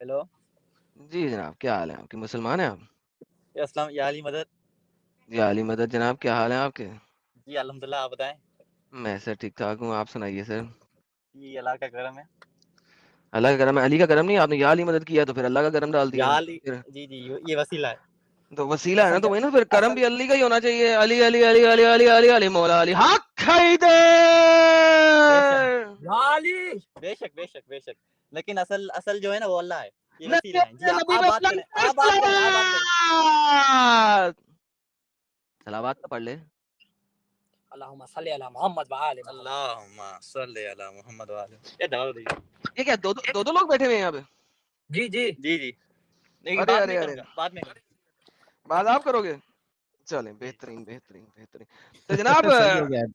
Hello جی جناب، کیا حال ہے آپ کے؟ مسلمان ہیں آپ؟ السلام یا علی مدد. جی علی مدد جناب، کیا حال ہے آپ کے؟ جی الحمدللہ, آپ بتائیں. میں سر ٹھیک ٹھاک ہوں، آپ سنائیے سر. جی اللہ کا کرم ہے. اللہ کا کرم ہے، علی کا کرم نہیں. آپ نے یا علی مدد کیا تو پھر اللہ کا کرم ڈال دیا. یا علی, پھر جی جی یہ وسیلہ ہے. تو وسیلہ ہے نا، اصل تو وہی نا، پھر کرم اصل بھی علی کا ہی ہونا چاہیے. علی علی علی علی علی علی علی مولا علی حق حیدر. بے شک یا علی, بے شک بے شک بے شک, لیکن اصل جو ہے نا وہ اللہ ہے. یہ وسیلہ ہے. جی نبی آپ بات کریں, آپ بات کریں, آپ بات کریں. صلوات تو پڑھ لے. اللہم صلی علی محمد وآل محمد. اللہم صلی علی محمد وآل. یہ دعوت دی. یہ کیا دو دو لوگ بیٹھے ہوئے ہیں یہاں پہ؟ جی جی جی جی, نہیں ارے بعد میں ارے ارے، کروں گا, بعد میں. بات آپ کرو گے؟ چلیں، بہترین بہترین بہترین. تو جناب صحیح ہو گیا ہے.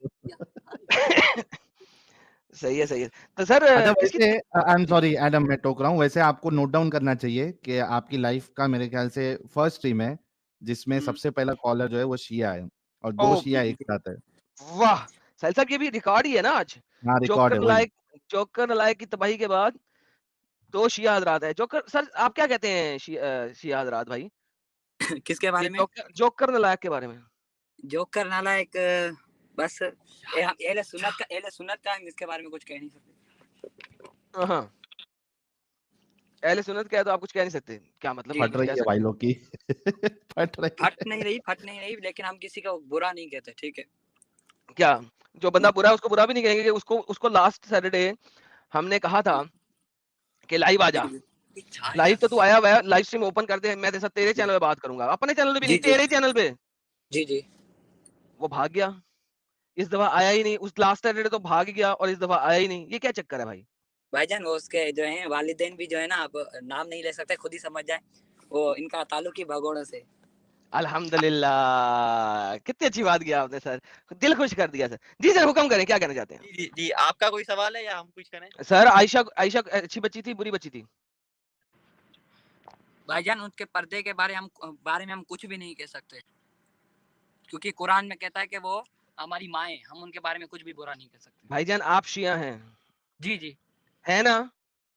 صحیح ہے صحیح ہے. تو سر اچھا کس کی ویسے آئی ایم سوری ایڈم, میں ٹوک رہا ہوں. ویسے آپ کو نوٹ ڈاؤن کرنا چاہیے کہ آپ کی لائف کا میرے خیال سے فرسٹ ٹیم ہے جس میں سب سے پہلا کالر جو ہے وہ شیعہ ہے, اور 2 شیعہ ایک ساتھ ہے. واہ سہیل صاحب, یہ بھی ریکارڈ ہی ہے نا آج. ہاں ریکارڈ ہے وہی. جوکر نلائق کی تباہی کے بعد 2 شیعہ حضرات ہیں. جوکر سر آپ کیا کہتے ہیں شیعہ حضرات بھائی؟ کس کے بارے میں؟ جوکر نلائق کے بارے میں. جوکر نالائق بس اہل سنت کا ہم اس کے بارے میں کچھ کہہ نہیں سکتے. ہاں اہل سنت کیا ہے تو آپ کچھ کہہ نہیں سکتے. کیا مطلب پھٹ کچھ رہی کہہ ہے سکتے؟ بھائی لوگ کی. پھٹ نہیں رہی, لیکن ہم کسی کا برا نہیں کہتے, ٹھیک ہے. کیا جو بندہ برا ہے اس کو برا بھی نہیں کہیں گے کہ اس کو لاسٹ سیٹرڈے ہم نے کہا تھا کہ لائیو آ جا. لائیو تو آیا ہوا ہے, لائیو اسٹریم اوپن کر دے, میں تیرے چینل پہ بات کروں گا, اپنے چینل پہ بھی نہیں, تیرے چینل پہ. جی جی وہ بھاگ گیا, اس دفعہ آیا ہی نہیں. اس لاسٹ سیٹرڈے تو بھاگ گیا اور اس دفعہ آیا ہی نہیں. یہ کیا چکر ہے بھائی؟ بھائی جان, وہ اس کے جو ہیں والدین بھی جو ہے نا, آپ نام نہیں لے سکتے, خود ہی سمجھ جائیں. وہ ان کا تعلق ہی بھگوڑوں سے. الحمدللہ, کتنی اچھی بات کیا آپ نے سر, دل خوش کر دیا سر. جی سر حکم کریں, کیا کہنا چاہتے ہیں؟ جی جی, آپ کا کوئی سوال ہے یا ہم کچھ کریں؟ سر عائشہ اچھی بچی تھی بری بچی تھی؟ بھائی جان, ان کے پردے کے بارے میں ہم کچھ بھی نہیں کہہ سکتے, کیونکہ قرآن میں کہتا ہے کہ وہ ہماری مائیں, ہم ان کے بارے میں کچھ بھی برا نہیں کہہ سکتے. بھائی جان آپ شیعہ ہیں جی جی ہے نا؟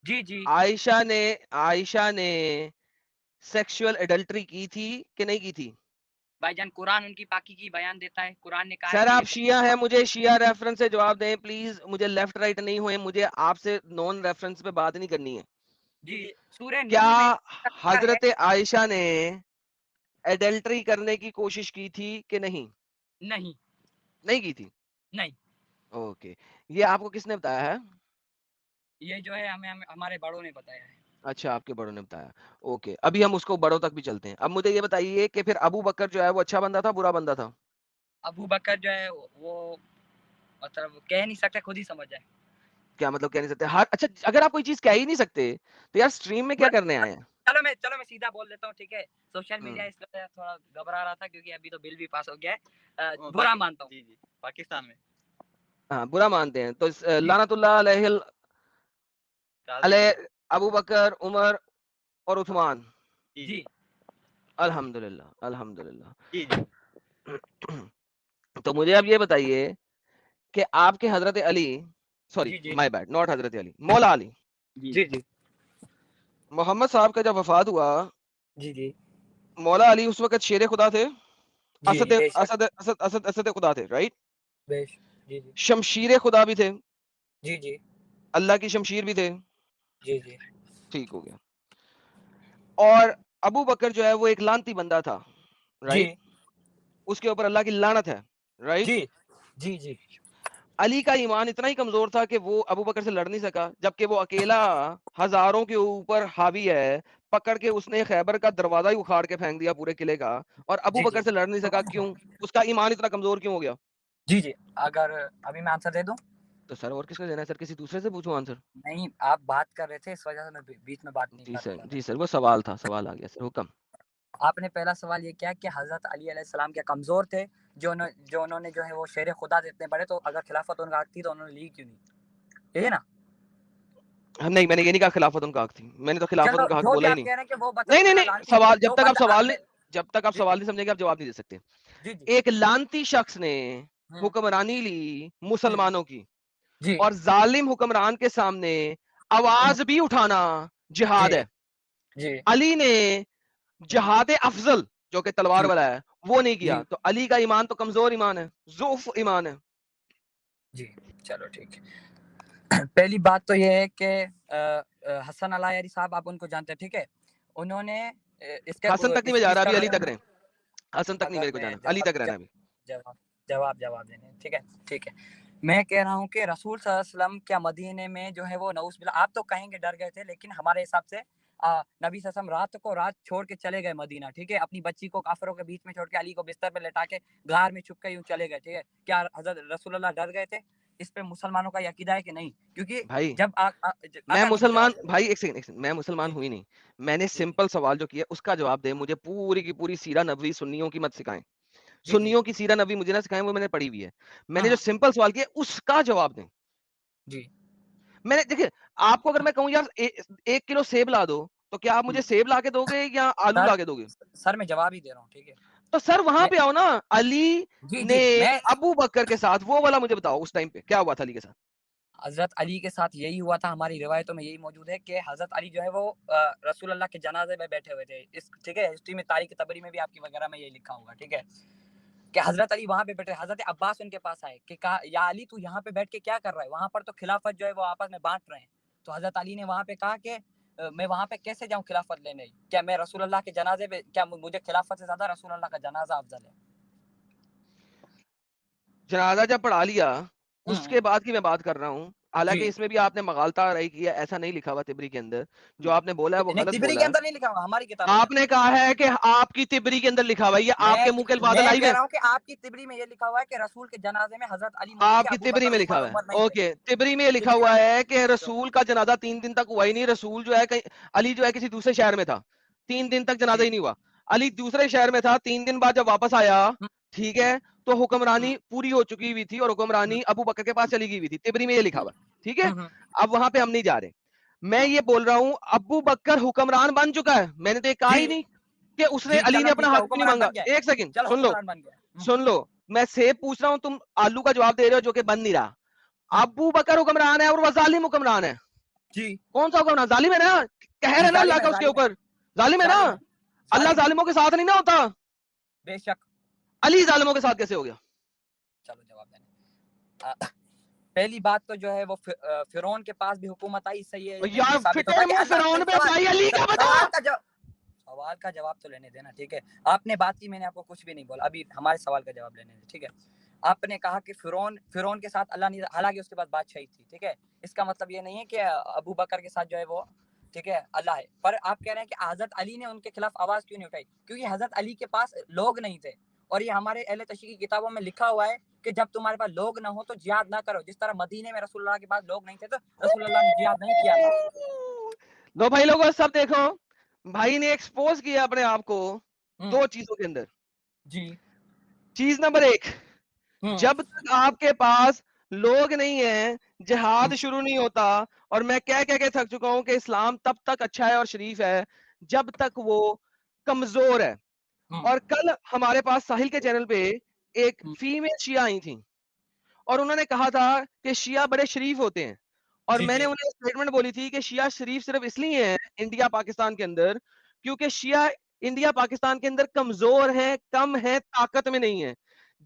جی جی. عائشہ نے سیکشول ایڈلٹری کی تھی کہ نہیں کی تھی؟ بھائی جان, قرآن ان کی پاکی کی بیان دیتا ہے. قرآن نے کہا ہے سر کہ آپ شیعہ ہیں, مجھے شیعہ ریفرنس سے جواب دیں پلیز. مجھے لیفٹ رائٹ نہیں ہوئے, مجھے آپ سے نان ریفرنس پہ بات نہیں کرنی ہے. جی سورہ کیا نور میں حضرت عائشہ نے ایڈلٹری کرنے کی کوشش کی تھی کہ نہیں کی تھی؟ نہیں. اوکے, یہ آپ کو کس نے بتایا ہے؟ یہ جو ہے ہمیں ہمارے بڑوں نے بتایا ہے. اچھا, آپ کے بڑوں نے بتایا. اوکے, ابھی ہم اس کو بڑوں تک بھی چلتے ہیں. اب مجھے یہ بتائیے کہ پھر ابو بکر جو ہے وہ اچھا بندہ تھا برا بندہ تھا؟ ابو بکر جو ہے وہ مطلب کہہ نہیں سکتے, خود ہی سمجھ جائے. کیا مطلب کہہ نہیں سکتے؟ اچھا, اگر آپ کوئی چیز کہہ ہی نہیں سکتے تو یار سٹریم میں کیا کرنے آئے ہیں؟ چلو میں سیدھا بول دیتا ہوں, ٹھیک ہے. سوشل میڈیا اس وجہ تھوڑا گھبرا رہا تھا کیونکہ ابھی تو بل بھی پاس ہو گیا ہے. برا مانتا ہوں. جی جی, پاکستان میں ہاں برا مانتے ہیں تو لعنت اللہ علیہ ابو بکر, عمر اور عثمان. جی الحمدللہ الحمدللہ. جی. تو مجھے اب یہ بتائیے کہ آپ کے حضرت علی, سوری مائی بیڈ, ناٹ حضرت علی, مولا علی, جی جی محمد صاحب کا جب وفات ہوا, جی جی مولا علی اس وقت شیر خدا تھے, جی اسد بے شک, اسد اسد اسد اسد خدا تھے, رائٹ؟ بے شک. جی جی شمشیر خدا بھی تھے, جی جی اللہ کی شمشیر بھی تھے. جی جی ٹھیک ہو گیا. اور ابو بکر جو ہے وہ ایک لانتی بندہ تھا, رائٹ؟ جی اس کے اوپر اللہ کی لعنت ہے, رائٹ؟ جی جی جی علی کا ایمان اتنا ہی کمزور تھا کہ وہ ابو بکر سے لڑ نہیں سکا, جبکہ وہ اکیلا ہزاروں کے اوپر حاوی ہے, پکڑ کے اس نے خیبر کا دروازہ ہی اکھاڑ کے پھینک دیا پورے قلعے کا, اور ابو جی بکر سے لڑ نہیں سکا. کیوں؟ اس کا ایمان اتنا کمزور کیوں ہو گیا؟ جی جی. اگر ابھی میں آنسر دے دوں تو سر اور کس کا دینا ہے سر؟ کسی دوسرے سے پوچھو آنسر. نہیں, آپ بات کر رہے تھے اس وجہ سے میں بیچ میں بات نہیں جی کر سر, رہا جی تھا. سر, وہ سوال تھا, سوال آ گیا سر, حکم. آپ نے پہلا سوال یہ کیا کہ حضرت علی علیہ السلام کیا کمزور تھے جو انہوں نے جو ہے وہ شیر خدا سے اتنے بڑے, تو اگر خلافت ان کا حق تھی تو انہوں نے لی کیوں نہیں, یہ ہے نا؟ نہیں, میں نے یہ نہیں کہا خلافت ان کا حق تھی, میں نے تو خلافت چلو ان کا حق جو بھی بولا ہی آپ نہیں. کہہ رہے ہیں کہ وہ نہیں نہیں بندہ نہیں, لانتی, سوال جو جب تک آپ بندہ سوال نہیں, جب تک آپ جی سوال نہیں سمجھیں گے آپ جواب نہیں دے سکتے. جی جی ایک لانتی شخص نے حکمرانی لی مسلمانوں کی, جی اور ظالم حکمران کے سامنے آواز بھی اٹھانا جہاد جی ہے. جی علی نے جہاد افضل جو کہ تلوار جی والا ہے وہ نہیں کیا, جی تو علی کا ایمان تو کمزور ایمان ہے, ضعف ایمان ہے. جی چلو ٹھیک ہے. پہلی بات تو یہ ہے کہ حسن علایری صاحب آپ ان کو جانتے ہیں, ٹھیک ہے, انہوں نے اس کے حسن تک نہیں میں اس جا چیز رہا, کے ابھی علی بارے تک میں رہیں, حسن تک نہیں اگر میرے کو میں جانا, علی تک رہنا ابھی. جواب دینے, ٹھیک ہے ٹھیک ہے. میں کہہ رہا ہوں کہ رسول صلی اللہ علیہ وسلم کیا مدینے میں جو ہے وہ نعوذ باللہ, آپ تو کہیں گے ڈر گئے تھے, لیکن ہمارے حساب سے نبی صلی اللہ علیہ وسلم رات چھوڑ کے چلے گئے مدینہ, ٹھیک ہے, اپنی بچی کو کافروں کے بیچ میں چھوڑ کے علی کو بستر پہ لٹا کے غار میں چھپ کے یوں چلے گئے, ٹھیک ہے. کیا حضرت رسول اللہ ڈر گئے تھے؟ اس پہ مسلمانوں کا یہ عقیدہ ہے کہ نہیں, کیونکہ بھائی جب میں اگر مجھے مسلمان, جواب دے. بھائی ایک سیکنڈ, میں مسلمان جی ہوئی نہیں, میں نے جی سمپل سوال جو کیا اس کا جواب دے, مجھے پوری کی پوری سیرہ نبوی سنیوں کی مت سکھائیں, جی جی سنیوں کی سیرہ نبی مجھے نہ سکھائیں, وہ میں نے پڑھی ہوئی ہے. میں نے جو ہاں سمپل سوال کیا اس کا جواب دیں. جی میں نے دیکھیں, آپ کو اگر میں کہوں یار 1 کلو سیب لا دو, تو کیا آپ مجھے سیب لا کے دو گے یا آلو سر لا کے دو گے؟ سر میں جواب ہی دے رہا ہوں, ٹھیک ہے. تو سر وہاں میں پہ آؤ نا, علی جی نے جی میں ابو بکر کے ساتھ وہ والا مجھے بتاؤ, اس ٹائم پہ کیا ہوا تھا علی کے ساتھ؟ حضرت علی کے ساتھ یہی ہوا تھا, ہماری روایتوں میں یہی موجود ہے کہ حضرت علی جو ہے وہ رسول اللہ کے جنازے میں بیٹھے ہوئے تھے, اس ٹھیک ہے, ہسٹری میں تاریخ تبری میں بھی آپ کی وغیرہ میں یہی لکھا ہوگا, ٹھیک ہے, کہ حضرت علی وہاں پہ بیٹھے. حضرت عباس ان کے پاس آئے کہ کہا یا علی تو یہاں پہ بیٹھ کے کیا کر رہا ہے, وہاں پر تو خلافت جو ہے وہ آپس میں بانٹ رہے ہیں. تو حضرت علی نے وہاں پہ کہا کہ میں وہاں پہ کیسے جاؤں خلافت لینے, کیا میں رسول اللہ کے جنازے پہ, کیا مجھے خلافت سے زیادہ رسول اللہ کا جنازہ افضل ہے؟ جنازہ جب پڑھا لیا اس ہوں کے بعد کی میں بات کر رہا ہوں, حالانکہ جی اس میں بھی آپ نے مغالطہ رہی کیا, ایسا نہیں لکھا ہوا تبری کے اندر, جو آپ نے بولا ہے وہ نہیں, غلط تبری کے بولا ہے. اندر نہیں لکھا ہوا, ہماری کتابوں میں. آپ نے کہا ہے کہ آپ کی تبری کے اندر لکھا ہوا ہے, یہ آپ میں کے منہ کے بادل میں آئی کہہ ہوئے, رہا ہوں کہ آپ کی تبری میں یہ لکھا ہوا ہے کہ رسول کے جنازے میں حضرت علی موجود آپ تھے, کی ابو تبری بکر میں لکھا ہوا ہے, عمر نہیں تھے. اوکے, تبری میں لکھا تبری میں ہوا نہیں ہے کہ تو رسول کا جنازہ 3 دن تک ہوا ہی نہیں, رسول جو ہے کہیں, علی جو ہے کسی دوسرے شہر میں تھا, 3 دن تک جنازہ جی ہی نہیں ہوا, علی دوسرے شہر میں تھا, 3 دن بعد جب واپس آیا, ٹھیک ہے, تو حکمرانی پوری ہو چکی ہوئی تھی اور حکمرانی ابو بکر کے پاس چلی گئی ہوئی تھی, تبری میں یہ لکھا ہوا ہے, ٹھیک ہے. اب وہاں پہ ہم نہیں جا رہے, میں یہ بول رہا ہوں ابو بکر حکمران بن چکا ہے, میں نے تو یہ کہا جی ہی نہیں کہ اس نے, جی علی چلو نے اپنا ٹھیک ہے, حق کیوں نہیں حکمران مانگا. بن گیا, ایک سیکنڈ چلو سن لو, حکمران بن گیا. سن لو, میں سیب پوچھ رہا ہوں, تم آلو کا جواب دے رہے ہو جو کہ بن نہیں رہا. ابو بکر حکمران ہے اور وہ ظالم حکمران ہے, جی کون سا حکمران؟ ظالم ہے نا, قہر جی ہے نا اللہ ظالم ہے, کا اس کے ظالم ہے, اوپر, ظالم ہے نا, ظالم ہے, اللہ ظالم ہے, ظالموں کے ساتھ نہیں نہ ہوتا, بے شک. علی ظالموں کے ساتھ کیسے ہو گیا؟ چلو جواب دینے. پہلی بات تو جو ہے وہ فرعون کے پاس بھی حکومت آئی, صحیح ہے, نہیں یہ یار ثابت فٹے ہوتا ہے کہ منہ اللہ فرعون نہیں, پہ بھائی علی کا بتا. سوال کا جواب تو لینے دینا, ٹھیک ہے. آپ نے بات کی, میں نے آپ کو کچھ بھی نہیں بولا, ابھی ہمارے سوال کا جواب لینے دیں, ٹھیک ہے. آپ نے کہا کہ فرعون کے ساتھ اللہ نے, حالانکہ اس کے بعد بادشاہی تھی, ٹھیک ہے, اس کا مطلب یہ نہیں ہے کہ ابو بکر کے ساتھ جو ہے وہ, ٹھیک ہے, اللہ ہے. پر آپ کہہ رہے ہیں کہ حضرت علی نے ان کے خلاف آواز کیوں نہیں اٹھائی, کیونکہ حضرت علی کے پاس لوگ نہیں تھے, اور یہ ہمارے اہل تشریح کی کتابوں میں لکھا ہوا ہے کہ جب تمہارے پاس لوگ نہ ہو تو جہاد نہ کرو. جس طرح مدینے میں رسول اللہ کے پاس لوگ نہیں تھے تو رسول اللہ نے جہاد نہیں کیا تھا. لو بھائی لوگوں سب دیکھو, بھائی نے ایکسپوز کیا اپنے آپ کو ہوں 2 چیزوں کے اندر. جی چیز نمبر 1, ہوں جب تک آپ کے پاس لوگ نہیں ہیں جہاد شروع نہیں ہوتا, اور میں کہہ کے تھک چکا ہوں کہ اسلام تب تک اچھا ہے اور شریف ہے جب تک وہ کمزور ہے. اور کل ہمارے پاس ساحل کے چینل پہ ایک فیمیل شیعہ آئی تھیں, اور انہوں نے کہا تھا کہ شیعہ بڑے شریف ہوتے ہیں, اور جی میں نے جی انہیں اسٹیٹمنٹ بولی تھی کہ شیعہ شریف صرف اس لیے ہیں انڈیا پاکستان کے اندر کیونکہ شیعہ انڈیا پاکستان کے اندر کمزور ہیں, کم ہیں, طاقت میں نہیں ہیں.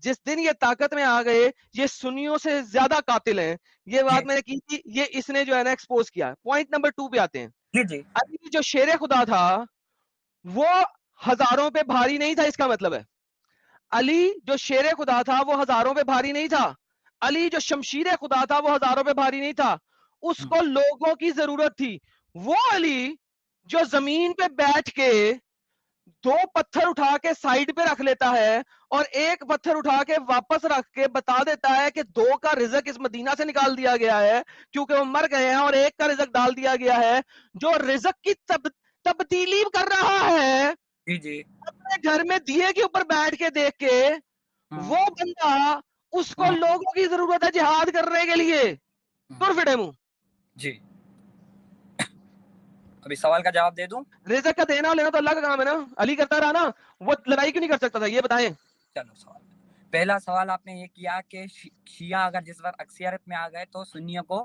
جس دن یہ طاقت میں آ گئے یہ سنیوں سے زیادہ قاتل ہیں. یہ بات میں نے کی تھی, یہ اس نے جو ہے نا ایکسپوز کیا. پوائنٹ نمبر 2 پہ آتے ہیں. جی جی علی جو شیر خدا تھا وہ ہزاروں پہ بھاری نہیں تھا, اس کا مطلب ہے علی جو شیر خدا تھا وہ ہزاروں پہ بھاری نہیں تھا, علی جو شمشیر خدا تھا وہ ہزاروں پہ بھاری نہیں تھا, اس کو لوگوں کی ضرورت تھی. وہ علی جو زمین پہ بیٹھ کے 2 پتھر اٹھا کے سائیڈ پہ رکھ لیتا ہے اور 1 پتھر اٹھا کے واپس رکھ کے بتا دیتا ہے کہ 2 کا رزق اس مدینہ سے نکال دیا گیا ہے کیونکہ وہ مر گئے ہیں اور 1 کا رزق ڈال دیا گیا ہے, جو رزق کی تبدیلی کر رہا ہے جی جی اپنے گھر میں دیے کے اوپر بیٹھ کے دیکھ کے, وہ بندہ اس کو لوگوں کی ضرورت ہے جہاد کرنے کے لیے. تر فٹے منہ. جی ابھی سوال کا جواب دے دوں. رزق کا دینا اور لینا تو اللہ کا کام ہے نا, علی کرتا رہا نا, وہ لڑائی کیوں نہیں کر سکتا تھا, یہ بتائیں. چلو سوال, پہلا سوال آپ نے یہ کیا کہ شیعہ اگر جس وقت اکثریت میں آ گئے تو سنیوں کو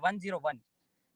101,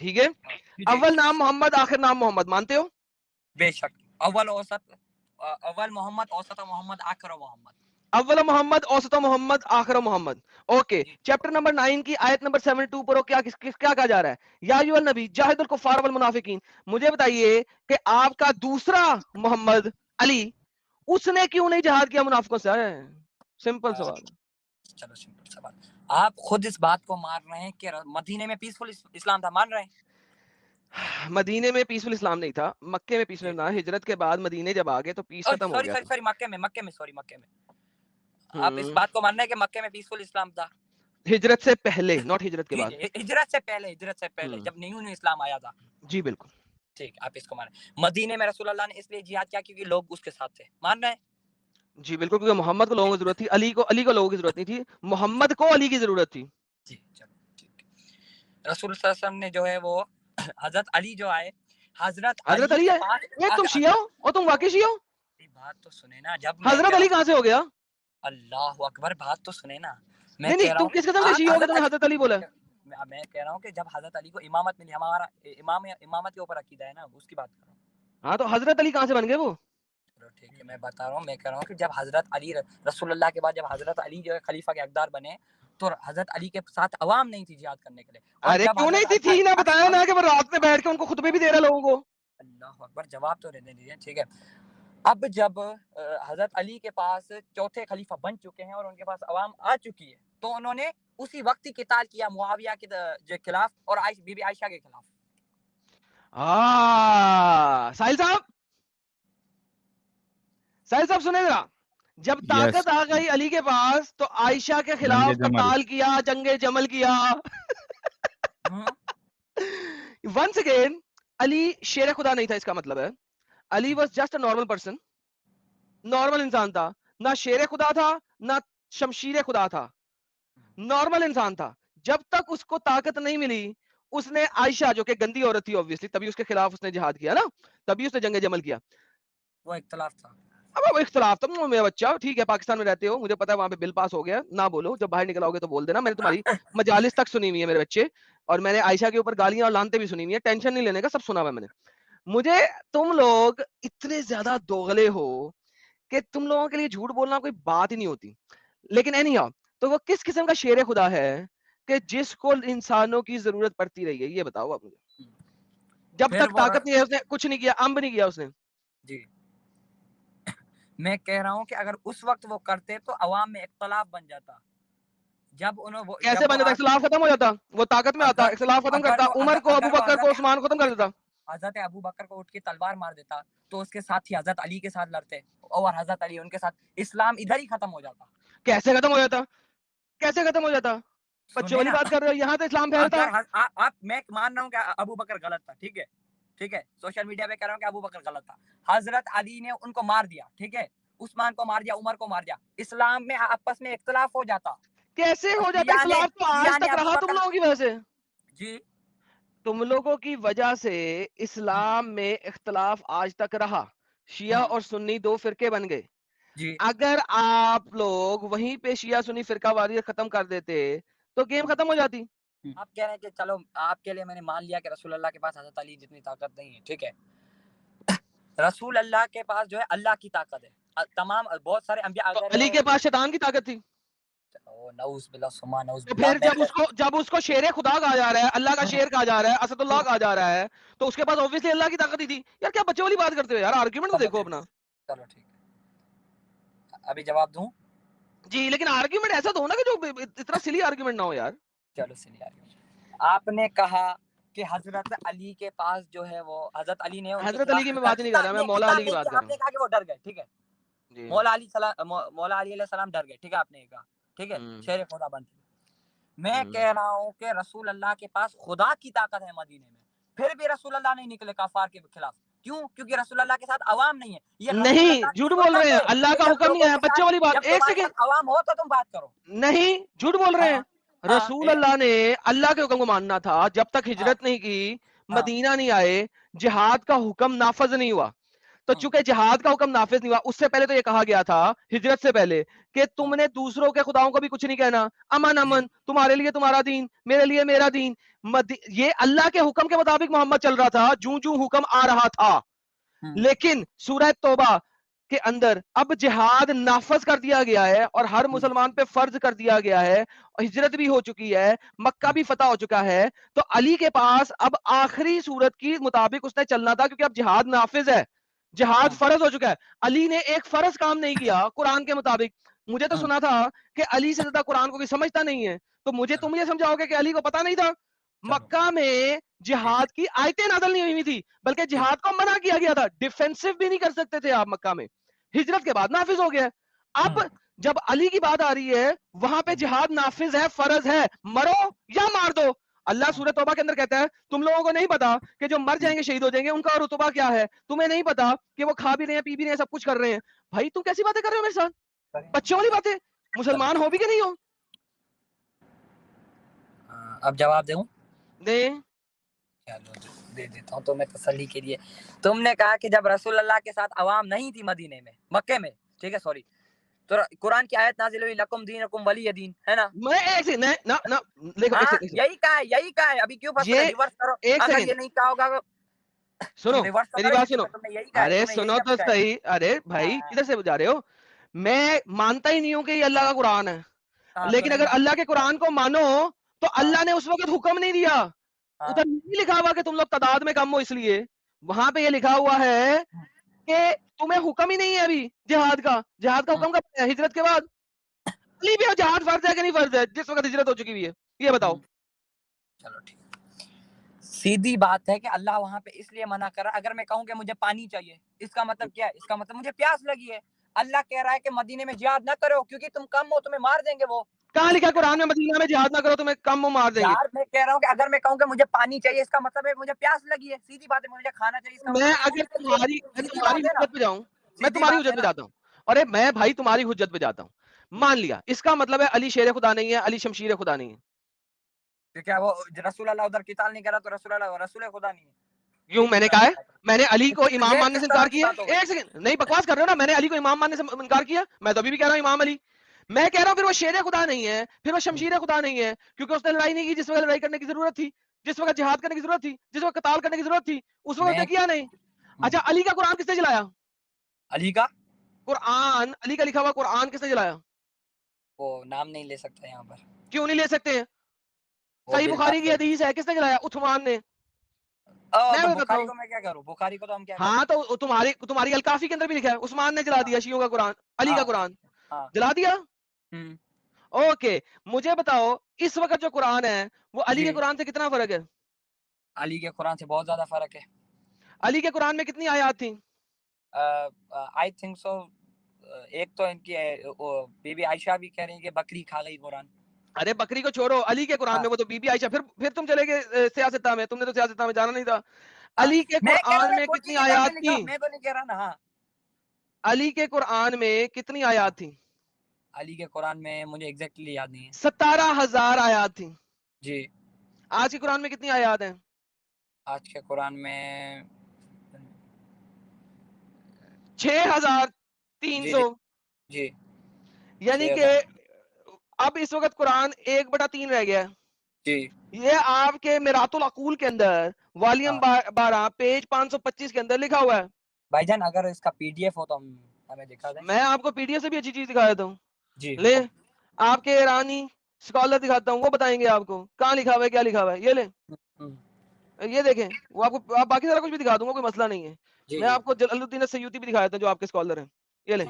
ٹھیک ہے. اول نام محمد آخر نام محمد مانتے ہو؟ بے شک. اول محمد، اوسط محمد، آخر محمد. اول محمد اوسط محمد آخر محمد. اوکے. چیپٹر نمبر 9 کی آیت نمبر 72 پر کیا کہا جا رہا ہے؟ یا ایھا النبی جاہد الکفار والمنافقین. مجھے بتائیے کہ آپ کا دوسرا محمد علی اس نے کیوں نہیں جہاد کیا منافقوں سے؟ سمپل سوال. چلو سمپل سوال. آپ خود اس بات کو مان رہے ہیں کہ مدینے میں پیسفل اسلام تھا، مان رہے ہیں؟ مدینے میں پیسفل اسلام نہیں تھا، مکے میں پیسفل اسلام. ہجرت کے بعد مدینے جب آ گئے تو پیس ختم ہو گیا. سوری مکے میں آپ اس بات کو مان رہے ہیں کہ مکے میں پیسفل اسلام تھا؟ ہجرت سے پہلے، ناٹ ہجرت کے بعد. ہجرت سے پہلے جب نیو اسلام آیا تھا. جی بالکل ٹھیک. آپ اس کو مان رہے ہیں. مدینے میں رسول اللہ نے اس لیے جہاد کیا کیونکہ لوگ اس کے ساتھ تھے، مان رہے ہیں؟ جی بالکل، کیونکہ محمد کو لوگوں کی ضرورت تھی، علی کو لوگوں کی ضرورت نہیں تھی، محمد کو علی کی ضرورت تھی. جی چلو ٹھیک. رسول صلی اللہ علیہ وسلم نے جو ہے وہ حضرت علی جو آئے، حضرت علی کے پاس. تم شیعہ ہو اور تم واقعی شیعہ ہو؟ بات تو سنے نا. جب حضرت علی کہاں سے ہو گیا؟ اللہ اکبر. بات تو سنے نا. نہیں تم کس قسم کے شیعہ ہو کہ تم نے حضرت علی بولا؟ میں کہہ رہا ہوں کہ جب حضرت علی کو امامت ملی، ہمارا امامت کے اوپر عقیدہ ہے نا، اس کی بات کر رہا ہوں. ہاں تو حضرت علی کہاں سے بن گئے وہ؟ چلو ٹھیک ہے، میں بتا رہا ہوں. میں کہہ رہا ہوں کہ جب حضرت علی رسول اللہ کے بعد جب حضرت علی جو ہے خلیفہ کے حقدار بنے تو حضرت علی کے ساتھ عوام نہیں تھی جہاد کرنے کے لیے. ارے کیوں نہیں تھی نا، بتایا نا کہ وہ رات میں بیٹھ کے ان کو خطبے بھی دے رہا لوگوں کو. اللہ اکبر. جواب تو دینے دیجیے. ٹھیک ہے. اب جب حضرت علی کے پاس چوتھے خلیفہ بن چکے ہیں اور ان کے پاس عوام آ چکی ہے تو انہوں نے اسی وقت ہی قتال کیا معاویہ کے خلاف اور بی بی عائشہ کے خلاف. ساحل صاحب سنیں ذرا. جب طاقت آ گئی علی کے پاس تو عائشہ کے خلاف قتال کیا، جنگ جمل کیا. ونس اگین علی شیر خدا نہیں تھا، اس کا مطلب ہے Ali was just a normal person. Normal انسان تھا، نہ شیر خدا تھا نہ شمشیر خدا تھا، نارمل انسان تھا. جب تک اس کو طاقت نہیں ملی اس نے عائشہ جو کہ گندی عورت تھی obviously، تبھی اس کے خلاف اس نے جہاد کیا نا، تبھی اس نے جنگ جمل کیا. وہ اختلاف تھا. اب وہ اختلاف تھا میرا بچہ. ٹھیک ہے پاکستان میں رہتے ہو، مجھے پتا ہے وہاں پہ بل پاس ہو گیا، نہ بولو، جب باہر نکل آؤ گے تو بول دینا. میں نے تمہاری مجالس تک سنی ہوئی ہے میرے بچے، اور میں نے عائشہ کے اوپر گالیاں اور لانتے بھی سنی ہوئی ہیں. ٹینشن نہیں لینے کا، سب سنا ہوا میں نے. مجھے تم لوگ اتنے زیادہ دوغلے ہو کہ تم لوگوں کے لیے جھوٹ بولنا کوئی بات ہی نہیں ہوتی. لیکن اینی ہاؤ، تو وہ کس قسم کا شیر خدا ہے کہ جس کو انسانوں کی ضرورت پڑتی رہی ہے؟ یہ بتاؤ آپ مجھے. جب تک طاقت نہیں ہے اس نے کچھ نہیں کیا، امب نہیں کیا اس نے. جی میں کہہ رہا ہوں کہ اگر اس وقت وہ کرتے تو عوام میں اختلاف بن جاتا. جب انہوں کیسے بن جاتا؟ اختلاف ختم ہو جاتا، وہ طاقت میں آتا، اختلاف ختم کرتا، عمر کو، ابو بکر کو، عثمان کو ختم کر دیتا. حضرت ابو بکر کو اٹھ کے تلوار مار دیتا تو اس کے ساتھ ہی حضرت علی کے ساتھ لڑتے اور حضرت علی ان کے ساتھ، اسلام ادھر ہی ختم ہو جاتا. کیسے ختم ہو جاتا؟ کیسے ختم ہو جاتا؟ بچوں والی بات کر رہے ہو، یہاں تو اسلام پھیلتا. آپ میں مان رہا ہوں کہ ابو بکر غلط تھا. ٹھیک ہے سوشل میڈیا پہ کہہ رہا ہوں کہ ابو بکر غلط تھا. حضرت علی نے ان کو مار دیا. ٹھیک ہے، عثمان کو مار دیا، عمر کو مار دیا. اسلام میں آپس میں اختلاف ہو جاتا. کیسے ہو جاتا اختلاف؟ تو آج تک رہا تم لوگوں کی وجہ سے. جی تم لوگوں کی وجہ سے اسلام میں اختلاف آج تک رہا. شیعہ اور سنی دو فرقے بن گئے. جی اگر آپ لوگ وہیں پہ شیعہ سنی فرقہ واریت ختم کر دیتے تو گیم ختم ہو جاتی. آپ کہہ رہے ہیں کہ چلو آپ کے لیے میں نے مان لیا کہ رسول اللہ کے پاس حضرت علی جتنی طاقت نہیں ہے. ٹھیک ہے، رسول اللہ کے پاس جو ہے اللہ کی طاقت ہے. تمام بہت سارے انبیاء علی کے پاس شیطان کی طاقت تھی. نعوذ باللہ سما نعوذ تو باللہ. پھر جب اس کو شیر خدا کہا جا رہا ہے، اللہ کا شیر کہا جا رہا ہے، اسد اللہ کہا جا رہا ہے، تو اس کے پاس obviously اللہ کی طاقت ہی تھی. یار کیا بچے والی بات کرتے ہو یار، آرگیومنٹ تو دیکھو اپنا. چلو ٹھیک ہے، ابھی جواب دوں؟ جی لیکن آرگیومنٹ ایسا تو ہونا کہ جو اتنا سلی آرگیومنٹ نہ ہو یار. چلو سلی آرگیومنٹ. آپ نے کہا کہ حضرت علی کے پاس جو ہے وہ حضرت علی نے حضرت علی کی میں بات نہیں کر رہا، میں مولا علی کی بات کر رہا ہوں. آپ نے کہا کہ وہ ڈر گئے. ٹھیک ہے، مولا علی علیہ السلام ڈر گئے. ٹھیک ہے، آپ نے کہا ٹھیک ہے شیر خدا بنتے. میں کہہ رہا ہوں کہ رسول اللہ کے پاس خدا کی طاقت ہے مدینے میں، پھر بھی رسول اللہ نہیں نکلے کفار کے خلاف. کیوں؟ کیونکہ رسول اللہ کے ساتھ عوام نہیں ہے. یہ نہیں جھوٹ بول رہے ہیں، اللہ کا حکم نہیں ہے. بچوں والی بات. ایک سیکنڈ، عوام ہو تو تم بات کرو. نہیں جھوٹ بول رہے ہیں. رسول اللہ نے اللہ کے حکم کو ماننا تھا. جب تک ہجرت نہیں کی، مدینہ نہیں آئے، جہاد کا حکم نافذ نہیں ہوا. تو چونکہ جہاد کا حکم نافذ نہیں ہوا، اس سے پہلے تو یہ کہا گیا تھا ہجرت سے پہلے کہ تم نے دوسروں کے خداؤں کو بھی کچھ نہیں کہنا، امن امن، تمہارے لیے تمہارا دین، میرے لیے میرا دین. یہ اللہ کے حکم کے مطابق محمد چل رہا تھا جو جو حکم آ رہا تھا، لیکن سورہ توبہ کے اندر اب جہاد نافذ کر دیا گیا ہے اور ہر مسلمان پہ فرض کر دیا گیا ہے، ہجرت بھی ہو چکی ہے، مکہ بھی فتح ہو چکا ہے، تو علی کے پاس اب آخری صورت کی مطابق اس نے چلنا تھا، کیونکہ اب جہاد نافذ ہے، جہاد فرض ہو چکا ہے۔ علی نے ایک فرض کام نہیں کیا قرآن کے مطابق۔ مجھے تو سنا تھا کہ علی سے زیادہ قرآن کو کوئی سمجھتا نہیں ہے، تو تم یہ سمجھاؤ گے کہ علی کو پتا نہیں تھا؟ مکہ میں جہاد کی آیتیں نازل نہیں ہوئی تھی، بلکہ جہاد کو منع کیا گیا تھا، ڈیفینسو بھی نہیں کر سکتے تھے آپ مکہ میں، ہجرت کے بعد نافذ ہو گیا۔ اب جب علی کی بات آ رہی ہے وہاں پہ جہاد نافذ ہے، فرض ہے، مرو یا مار دو۔ اللہ سورہ توبہ کے اندر کہتا ہے تم لوگوں کو نہیں پتا کہ جو مر جائیں گے شہید ہو جائیں گے ان کا رتبہ کیا ہے، تمہیں نہیں پتا کہ وہ کھا بھی رہے ہیں پی بھی رہے ہیں سب کچھ کر رہے ہیں۔ بھائی تم کیسی باتیں کر رہے ہو میرے ساتھ، بچوں والی باتیں، مسلمان ہو بھی کہ نہیں ہو؟ اب جواب دوں؟ دیں چلو دے دیتا ہوں تو میں تسلی کے لیے۔ تم نے کہا کہ جب رسول اللہ کے ساتھ عوام نہیں تھی مدینے میں، مکے میں، ٹھیک ہے، سوری، تو قرآن کی آیت نازل ہوئی لکم دینکم ولی دین، ہے نا؟ میں ایک سیکنڈ دیکھو ہاں یہی کہا ہے، ابھی کیوں یہ ریورس کرو؟ ایک اگر سیکنڈ یہ نہیں کہا ہوگا سنو ریورس تو میری کرو، بات سنو، تم نے یہی کہا ہے، ارے تم نے یہی سنو تو لفظ کہا ہے۔ صحیح، ارے بھائی کدھر سے جا رہے ہو؟ میں مانتا ہی نہیں ہوں کہ یہ اللہ کا قرآن ہے، ہاں لیکن اگر اللہ کے قرآن کو مانو تو اللہ نے اس وقت حکم نہیں دیا، ادھر نہیں لکھا ہوا کہ تم لوگ تعداد میں کم ہو، اس لیے وہاں پہ یہ لکھا ہوا ہے کہ تمہیں حکم ہی نہیں ہے ابھی جہاد کا حکم کب ہے؟ ہجرت کے بعد۔ علی بھی جہاد فرض ہے کہ نہیں فرض ہے جس وقت ہجرت ہو چکی ہوئی ہے؟ یہ بتاؤ۔ چلو ٹھیک، سیدھی بات ہے کہ اللہ وہاں پہ اس لیے منع کر رہا ہے۔ اگر میں کہوں کہ مجھے پانی چاہیے، اس کا مطلب کیا ہے؟ اس کا مطلب مجھے پیاس لگی ہے، اللہ کہہ رہا ہے کہ مدینے میں جہاد نہ کرو کیونکہ تم کم ہو، تمہیں مار دیں گے وہ۔ کہاں لکھا قرآن میں مدینہ میں جہاد نہ کرو تمہیں کم مار دیں گے؟ یار میں کہہ رہا ہوں کہ اگر میں کہوں کہ مجھے پانی چاہیے، اس کا مطلب ہے مجھے پیاس لگی ہے، سیدھی بات ہے، مجھے کھانا چاہیے، اس کا میں مطلب اگر تمہاری سیدھی تمہاری بات ہے نا، حجت پہ جاؤں، میں سیدھی تمہاری بات ہے حجت پہ نا۔ جاتا ہوں، ارے میں بھائی تمہاری حجت پہ جاتا ہوں، مان لیا اس کا مطلب ہے علی شیر خدا نہیں ہے، علی شمشیر خدا نہیں ہے۔ کیا وہ رسول اللہ ادھر قتال نہیں کرا تو رسول خدا نہیں ہے؟ کیوں میں نے کہا ہے میں نے علی کو امام یہ ماننے کس سے طرح انکار کی کیا بات ہو ہے؟ گئی؟ ایک سیکنڈ، نہیں بکواس کر رہے ہو نا، میں نے علی کو امام ماننے سے انکار کیا؟ میں تو ابھی بھی کہہ رہا ہوں امام علی، میں کہہ رہا ہوں پھر وہ شیر خدا نہیں ہے، پھر وہ شمشیر خدا نہیں ہے، کیونکہ اس نے لڑائی نہیں کی جس وقت لڑائی کرنے کی ضرورت تھی، جس وقت جہاد کرنے کی ضرورت تھی، جس وقت قتال کرنے کی ضرورت تھی، اس وقت اس نے کیا نہیں۔ اچھا علی کا قرآن کس نے جلایا؟ علی کا قرآن علی کا لکھا ہوا قرآن کس نے جلایا؟ وہ نام نہیں لے سکتا یہاں پر، کیوں نہیں لے سکتے ہیں؟ وہ صحیح بل بخاری کی حدیث ہے، کس نے جلایا؟ عثمان نے۔ میں تو بتاتا بخاری ہوں، کو میں کیا کروں؟ بخاری کو تو ہم کیا کریں؟ ہاں تو تمہاری الکافی کے اندر بھی لکھا ہے عثمان نے جلا دیا شیعوں کا قرآن، علی کا قرآن جلا دیا۔ اوکے مجھے بتاؤ اس وقت جو قرآن ہے وہ علی کے قرآن سے کتنا فرق ہے؟ علی کے قرآن سے بہت زیادہ فرق ہے۔ علی کے قرآن میں کتنی آیات تھیں؟ آئی تھنک سو ایک تو ان کی بی بی عائشہ بھی کہہ رہی ہیں کہ بکری کھا گئی قرآن۔ ارے بکری کو چھوڑو، علی کے قرآن میں وہ تو بی بی عائشہ، پھر تم چلے گئے سیاستہ میں، تم نے تو سیاستہ میں جانا نہیں تھا۔ علی کے میں کہہ رہا قرآن ہوں میں خود کی کتنی کتاب میں آیات لکھا، تھیں؟ میں تو نہیں کہہ رہا نا۔ ہاں علی کے قرآن میں کتنی آیات تھیں؟ علی کے قرآن میں مجھے ایگزیکٹلی یاد نہیں ہے۔ 17,000 آیات تھیں۔ جی آج کے قرآن میں کتنی آیات ہیں؟ آج کے قرآن میں 6,300۔ جی یعنی کہ اب اس وقت قرآن 1/3 رہ گیا ہے۔ جی یہ آپ کے میرات العقول کے اندر والیم 12 پیج 525 کے اندر لکھا ہوا ہے۔ بھائی جان اگر اس کا پی ڈی ایف ہو تو ہمیں دکھا دیں۔ میں آپ کو پی ڈی ایف سے بھی اچھی چیز دکھا دیتا ہوں، جی لے آپ کے ایرانی اسکالر دکھاتا ہوں، وہ بتائیں گے آپ کو کہاں لکھا ہوا ہے کیا لکھا ہوا ہے۔ یہ لیں یہ دیکھیں، وہ آپ کو باقی سارا کچھ بھی دکھا دوں گا، کوئی مسئلہ نہیں ہے۔ میں آپ کو جلال الدین السیوطی بھی دکھا دیتا ہوں جو آپ کے اسکالر ہیں، یہ لیں۔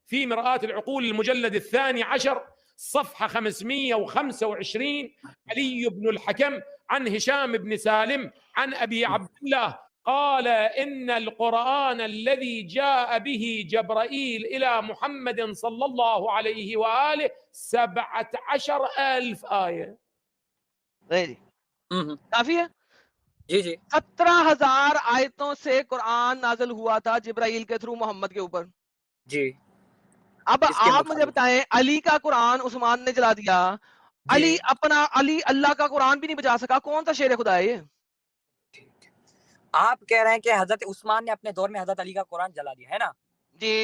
في مرآة العقول المجلد 12 صفحة 525 علي بن الحكم عن هشام بن سالم عن أبي عبد الله قال إن القرآن الذي جاء به جبرائيل إلى محمد صلى الله عليه وآله 17,000 آية۔ کافی ہے؟ جی جی 17,000 آیتوں سے قرآن نازل ہوا تھا جبرائیل کے تھرو محمد کے اوپر۔ جی اب آپ مجھے بتائیں علی کا قرآن عثمان نے جلا دیا، علی اللہ کا قرآن بھی نہیں بچا سکا، کون سا شیر خدا ہے یہ؟ آپ کہہ رہے ہیں کہ حضرت عثمان نے اپنے دور میں حضرت علی کا قرآن جلا دیا ہے نا؟ جی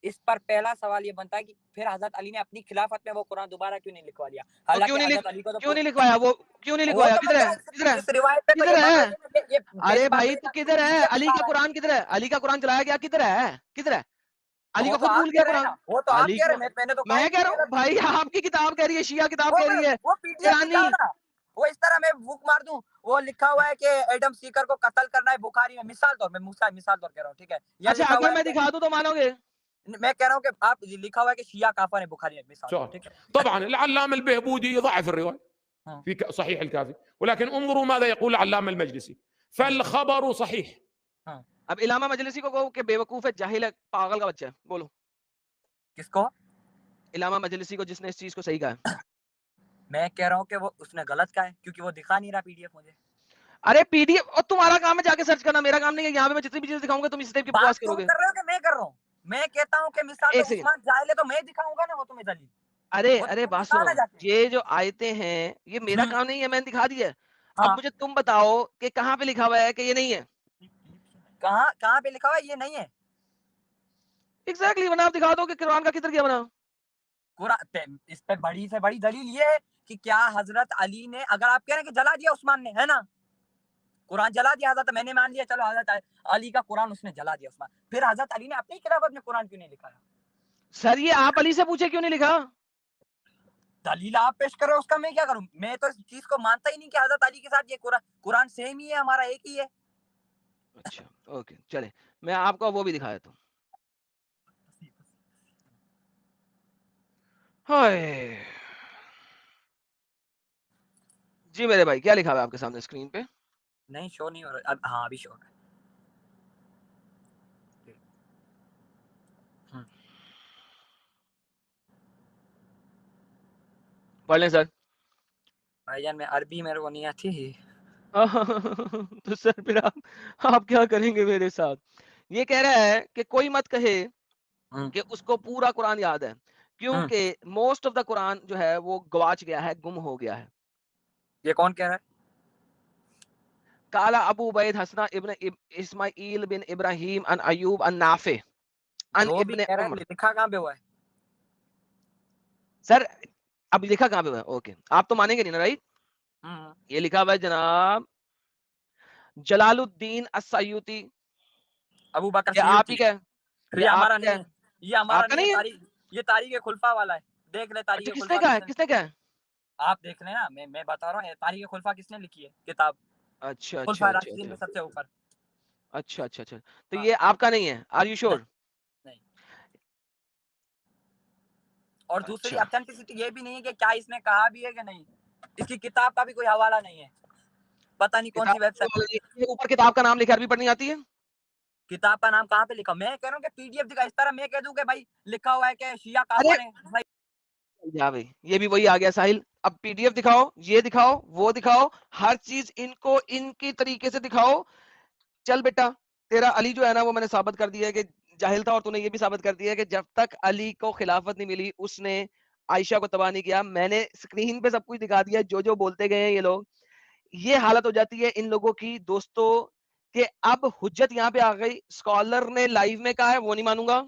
اس پر پہلا سوال یہ بنتا ہے کہ پھر حضرت علی نے اپنی خلافت میں وہ قرآن دوبارہ کیوں نہیں لکھوا لیا؟ تو حالانکہ کیوں نہیں حضرت علی کو تو کیوں نہیں لکھوایا وہ کیوں نہیں وہ لکھوایا؟ تو کدھر ہے مطلب کدھر ہے اس روایت پہ تو کدھر یہ ہے؟ بن رہی ہے نا، ارے میری بات بھائی سنیے تو نا، کدھر ہے؟ PDF علی دکھا کا رہا ہے۔ قرآن کدھر ہے؟ علی کا قرآن چلایا گیا کدھر ہے؟ کدھر ہے؟ علی وہ کا تو خود آپ بھول کہہ گیا رہے ہیں قرآن. نا، وہ تو آپ علی کہہ رہے کو ہیں، میں نے تو کہا میں ہی کہہ نہیں رہا میرا ہوں بھائی آپ کی کتاب کہہ رہی ہے، شیعہ کتاب کہہ رہی ہے وہ PDF ایرانی. دکھاؤ نا، وہ اس طرح میں بک مار دوں، وہ لکھا ہوا ہے کہ ایڈم سیکر کو قتل کرنا ہے بخاری میں، مثال طور میں مثال طور کہہ رہا ہوں، ٹھیک ہے، یا اچھا لکھا اگر ہوا میں ہے دکھا دوں تو مانو گے؟ کہ میں کہہ رہا ہوں کہ آپ لکھا ہوا ہے کہ شیعہ کافر ہے بخاری میں، مثال طور، شوف ٹھیک ہے. طبعا العلامة البهبودي ضعف الرواية ها. في صحيح الكافي، ولكن انظروا ماذا يقول العلامة المجلسي، فالخبر صحيح. اب علامہ مجلسی کو کہو کہ بے وقوف ہے، جاہل ہے، پاگل کا بچہ ہے، بولو. کس کو؟ علامہ مجلسی کو، جس نے اس چیز کو صحیح کہا ہے. میں کہہ رہا ہوں کہ وہ اس نے غلط کہا ہے کیونکہ وہ دکھا نہیں رہا PDF مجھے. ارے پی ڈی ایف اور تمہارا کام ہے جا کے سرچ کرنا، میرا کام نہیں ہے. یہاں پہ میں جتنی بھی چیز دکھاؤں گا تم اس ٹائپ کی بکواس بات کرو تم گے. کر رہے ہو کہ میں کر رہا ہوں؟ میں کہتا ہوں کہ مثال ایک تو سیکنڈ. عثمان جاہل ہے تو میں دکھاؤں گا نا وہ تمہیں دلیل. ارے وہ تو ارے تم بات دکھا سنو، نا جا کے. یہ جو آیتیں ہیں یہ میرا کام نہیں ہے، میں نے دکھا دیا ہے. اب ہاں. مجھے تم بتاؤ کہ کہاں پہ لکھا ہوا ہے کہ یہ نہیں ہے. کہاں پہ لکھا ہوا ہے یہ نہیں ہے؟ ایگزیکٹلی بنا آپ دکھا دو کہ قرآن کا کدھر کیا بنا. قرآن اس پہ بڑی سے بڑی دلیل یہ ہے کہ کیا حضرت علی نے، اگر آپ کہہ رہے ہیں کہ جلا دیا عثمان نے، ہے نا، قرآن جلا دیا حضرت، میں نے مان لیا چلو حضرت علی کا قرآن اس نے جلا دیا عثمان، پھر حضرت علی نے اپنی خلافت میں قرآن کیوں نہیں لکھایا؟ سر یہ آپ علی سے پوچھے کیوں نہیں لکھا؟ دلیل آپ پیش کرو، اس کا میں کیا کروں؟ میں تو اس چیز کو مانتا ہی نہیں کہ حضرت علی کے ساتھ یہ قرآن سیم ہی ہے، ہمارا ایک ہی ہے. اچھا اوکے چلے، میں آپ کو وہ بھی دکھا دیتا ہوں. ہائے جی میرے بھائی کیا لکھا ہوا ہے آپ کے سامنے اسکرین پہ؟ نہیں شو نہیں ہو رہا، ہاں ابھی شو ہو رہا ہے. پڑھ لیں سر. بھائی جان میں عربی میرے کو نہیں آتی. تو سر پھر آپ کیا کریں گے میرے ساتھ؟ یہ کہہ رہا ہے کہ کوئی مت کہے کہ اس کو پورا قرآن یاد ہے، کیونکہ موسٹ آف دا قرآن جو ہے وہ گواچ گیا ہے، گم ہو گیا ہے. یہ کون کہہ رہا ہے؟ کالا ابو عبید حسنا ابن اسماعیل بن ابراہیم ان ایوب ان نافع ان جو بھی ابن کہہ رہا عمر. ہے لکھا کہاں پہ ہوا ہے؟ سر اب لکھا کہاں پہ ہوا ہے؟ اوکے آپ تو مانیں گے نہیں نا رائٹ. یہ لکھا ہوا ہے جناب جلال الدین السیوطی. ابو بکر یہ آپ سیوطی. ہی کا ہے؟ یہ ہمارا آپ کیا نہیں ہے، یہ ہمارا آپ کا نہیں ہے. نہیں ہے؟ تاریخ، یہ تاریخ خلفا والا ہے، دیکھ لے اچھا تاریخ کس نے خلفا کہا ہے؟ کس نے. کس نے کہا ہے؟ آپ دیکھ لیں نا، میں بتا رہا ہوں تاریخ خلفا کس نے لکھی ہے کتاب، اچھا اچھا خلفا اچھا راشدین اچھا میں سب سے اوپر. اچھا اچھا اچھا تو ہاں. یہ آپ کا نہیں ہے؟ آر یو شور؟ نہیں. اور دوسری اچھا اتھینٹسٹی یہ بھی نہیں ہے کہ کیا اس نے کہا بھی ہے کہ نہیں. اس کی کتاب کا بھی کوئی حوالہ نہیں ہے، پتہ نہیں کون سی ویب سائٹ. اوپر کتاب کا نام لکھا، عربی پڑھنی آتی ہے؟ کتاب کا نام کہاں پہ لکھا؟ میں کہہ رہا ہوں کہ PDF دکھا. اس طرح میں کہہ دوں کہ بھائی لکھا ہوا ہے کہ شیعہ ارے کافر ہیں بھائی. جا بھائی یہ بھی وہی آ گیا ساحل. اب پی ڈی ایف دکھاؤ، یہ دکھاؤ، وہ دکھاؤ، ہر چیز ان کو ان کی طریقے سے دکھاؤ. چل بیٹا تیرا علی جو ہے نا وہ میں نے ثابت کر دیا ہے کہ جاہل تھا، اور تو نے یہ بھی ثابت کر دیا ہے کہ جب تک علی کو خلافت نہیں ملی اس نے عائشہ کو تباہ نہیں کیا. میں نے اسکرین پہ سب کچھ دکھا دیا، جو بولتے گئے ہیں یہ لوگ. یہ حالت ہو جاتی ہے ان لوگوں کی دوستوں کہ اب حجت یہاں پہ آ گئی. اسکالر نے لائیو میں کہا ہے وہ نہیں مانوں گا،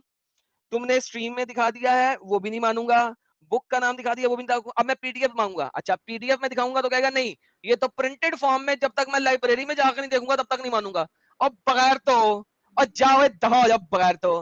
تم نے اسٹریم میں دکھا دیا ہے وہ بھی نہیں مانوں گا، بک کا نام دکھا دیا وہ بھی نہیں. اب میں پی ڈی ایف مانگوں گا، اچھا پی ڈی ایف میں دکھاؤں گا تو کہے گا نہیں یہ تو پرنٹڈ فارم میں، جب تک میں لائبریری میں جا کر نہیں دیکھوں گا تب تک نہیں مانوں گا. اور بغیر تو اور جاؤ دفعہ ہو جاؤ بغیر تو.